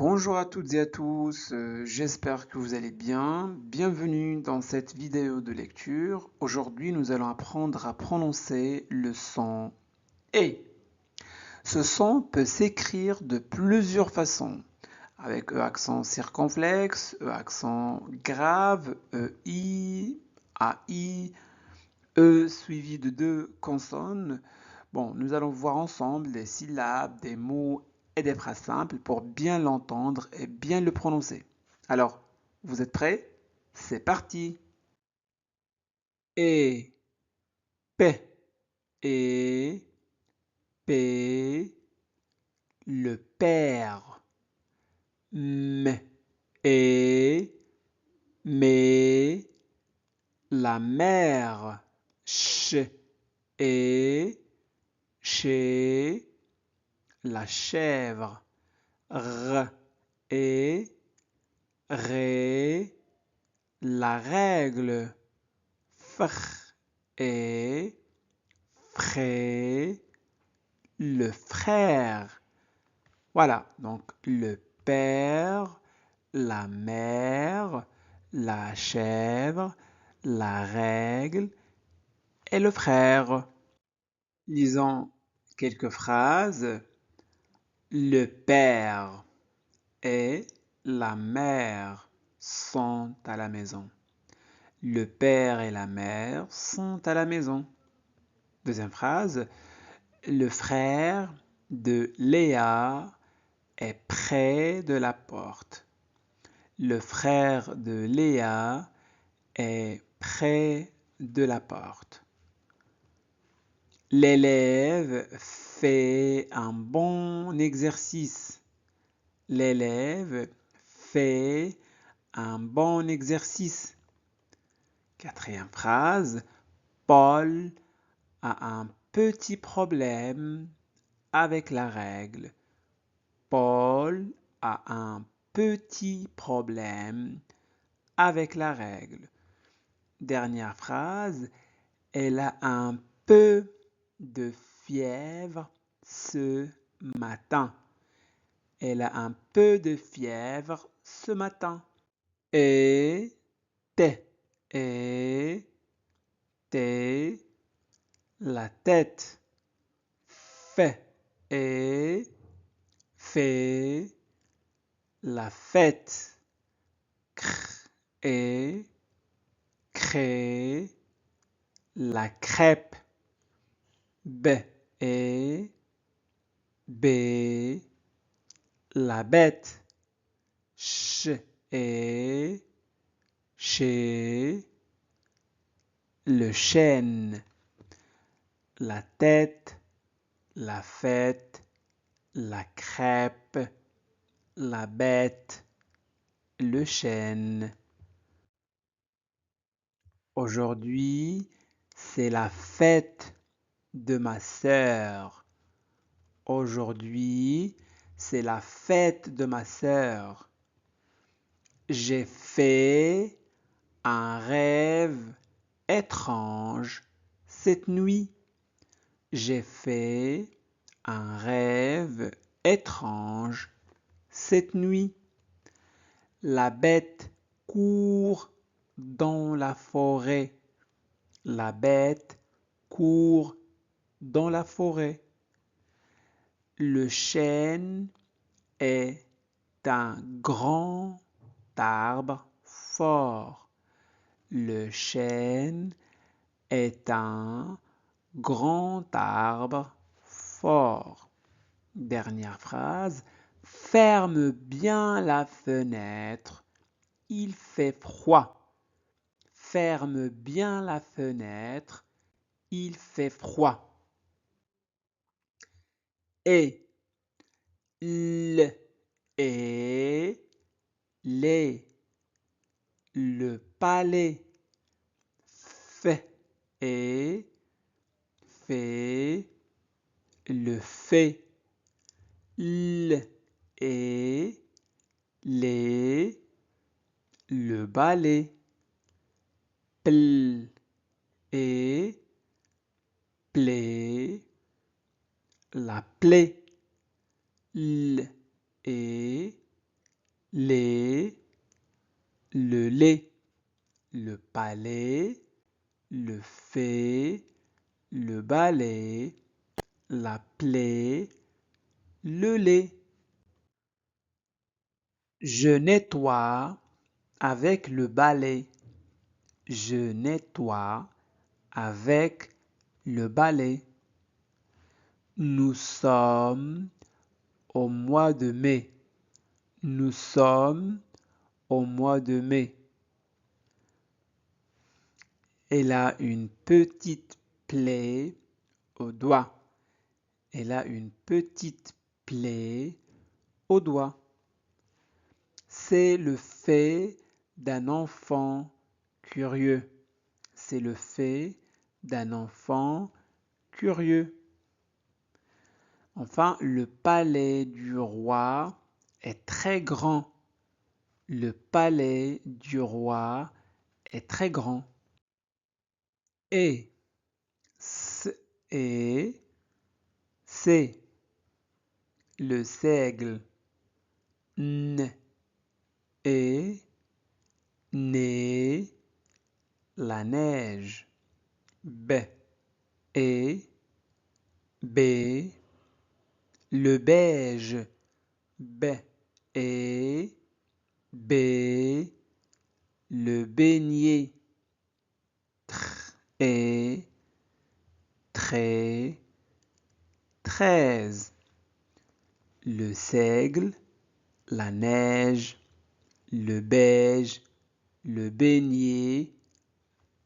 Bonjour à toutes et à tous, j'espère que vous allez bien. Bienvenue dans cette vidéo de lecture. Aujourd'hui, nous allons apprendre à prononcer le son E. Ce son peut s'écrire de plusieurs façons, avec E accent circonflexe, E accent grave, EI, AI, E suivi de deux consonnes. Bon, nous allons voir ensemble des syllabes, des mots et des phrases simples pour bien l'entendre et bien le prononcer. Alors, vous êtes prêts? C'est parti! E, P, E, P, le père. M, E, mais, la mère. Ch, E, chez, la chèvre. R, et, ré, la règle. Fr, et, fré, le frère. Voilà, donc le père, la mère, la chèvre, la règle et le frère. Lisons quelques phrases. Le père et la mère sont à la maison. Le père et la mère sont à la maison. Deuxième phrase. Le frère de Léa est près de la porte. Le frère de Léa est près de la porte. L'élève fait un bon exercice. L'élève fait un bon exercice. Quatrième phrase. Paul a un petit problème avec la règle. Paul a un petit problème avec la règle. Dernière phrase. Elle a un peu de fièvre ce matin. Elle a un peu de fièvre ce matin. Et et la tête. Fait et fait la fête. Cr et crée la crêpe. B et B la bête. Ch et chez le chêne. La tête, la fête, la crêpe, la bête, le chêne. Aujourd'hui, c'est la fête de ma sœur. Aujourd'hui, c'est la fête de ma sœur. J'ai fait un rêve étrange cette nuit. J'ai fait un rêve étrange cette nuit. La bête court dans la forêt. La bête court dans la forêt. Le chêne est un grand arbre fort. Le chêne est un grand arbre fort. Dernière phrase. Ferme bien la fenêtre. Il fait froid. Ferme bien la fenêtre. Il fait froid. Et l et les le palais. Fait et fait le fait. L et les le balai. Pl et plaie la plaie. L et les, le lait, le palais, le fait, le balai, la plaie, le lait. Je nettoie avec le balai. Je nettoie avec le balai. Nous sommes au mois de mai. Nous sommes au mois de mai. Elle a une petite plaie au doigt. Elle a une petite plaie au doigt. C'est le fait d'un enfant curieux. C'est le fait d'un enfant curieux. Enfin, le palais du roi est très grand. Le palais du roi est très grand. Et, et, c'est le seigle. N, et, né, la neige. B, et, B, le beige. B, et, B, le beignet. Tr, et, très, 13. Le seigle, la neige, le beige, le beignet,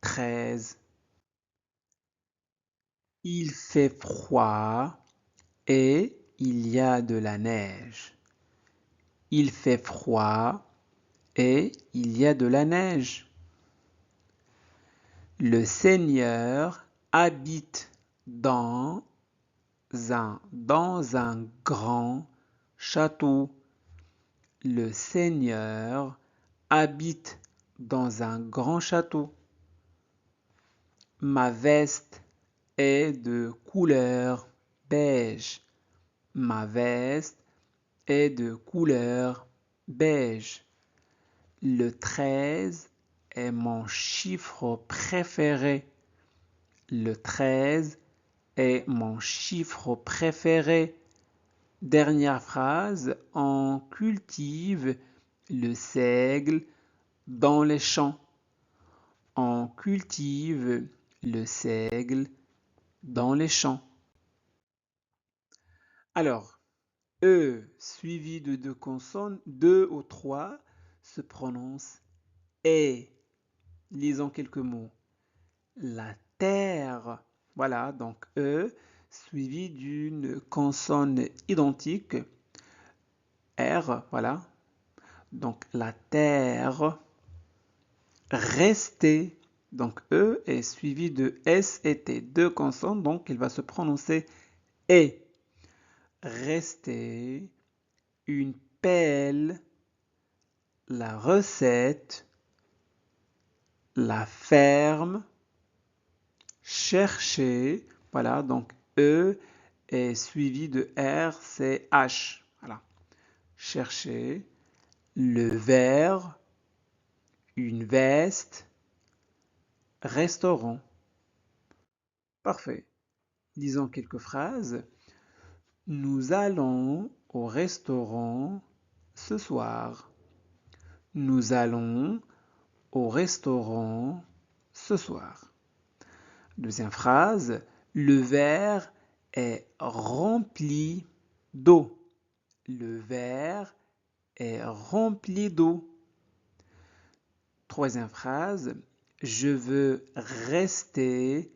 13. Il fait froid et il y a de la neige. Il fait froid et il y a de la neige. Le Seigneur habite dans un grand château. Le Seigneur habite dans un grand château. Ma veste est de couleur beige. Ma veste est de couleur beige. Le 13 est mon chiffre préféré. Le 13 est mon chiffre préféré. Dernière phrase, on cultive le seigle dans les champs. On cultive le seigle dans les champs. Alors, E suivi de deux consonnes, 2 ou 3 se prononce E. Lisons quelques mots. La terre. Voilà, donc E suivi d'une consonne identique. R, voilà. Donc la terre. Rester. Donc E est suivi de S et T. Deux consonnes, donc il va se prononcer E. Rester. Une pelle. La recette. La ferme. Chercher. Voilà, donc E est suivi de R, c'est H. Voilà. Chercher. Le verre. Une veste. Restaurant. Parfait. Lisons quelques phrases. Nous allons au restaurant ce soir. Nous allons au restaurant ce soir. Deuxième phrase. Le verre est rempli d'eau. Le verre est rempli d'eau. Troisième phrase. Je veux rester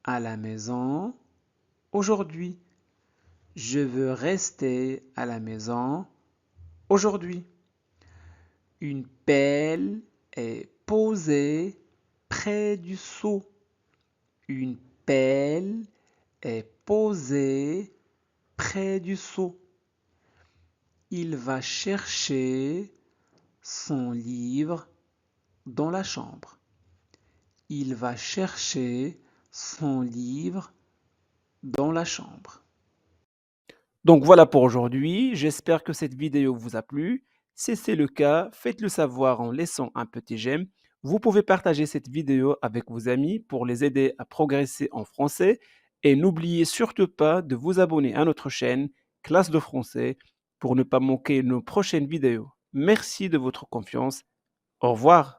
à la maison aujourd'hui. Je veux rester à la maison aujourd'hui. Une pelle est posée près du seau. Une pelle est posée près du seau. Il va chercher son livre dans la chambre. Il va chercher son livre dans la chambre. Donc voilà pour aujourd'hui. J'espère que cette vidéo vous a plu. Si c'est le cas, faites-le savoir en laissant un petit j'aime. Vous pouvez partager cette vidéo avec vos amis pour les aider à progresser en français et n'oubliez surtout pas de vous abonner à notre chaîne Classe de français pour ne pas manquer nos prochaines vidéos. Merci de votre confiance. Au revoir.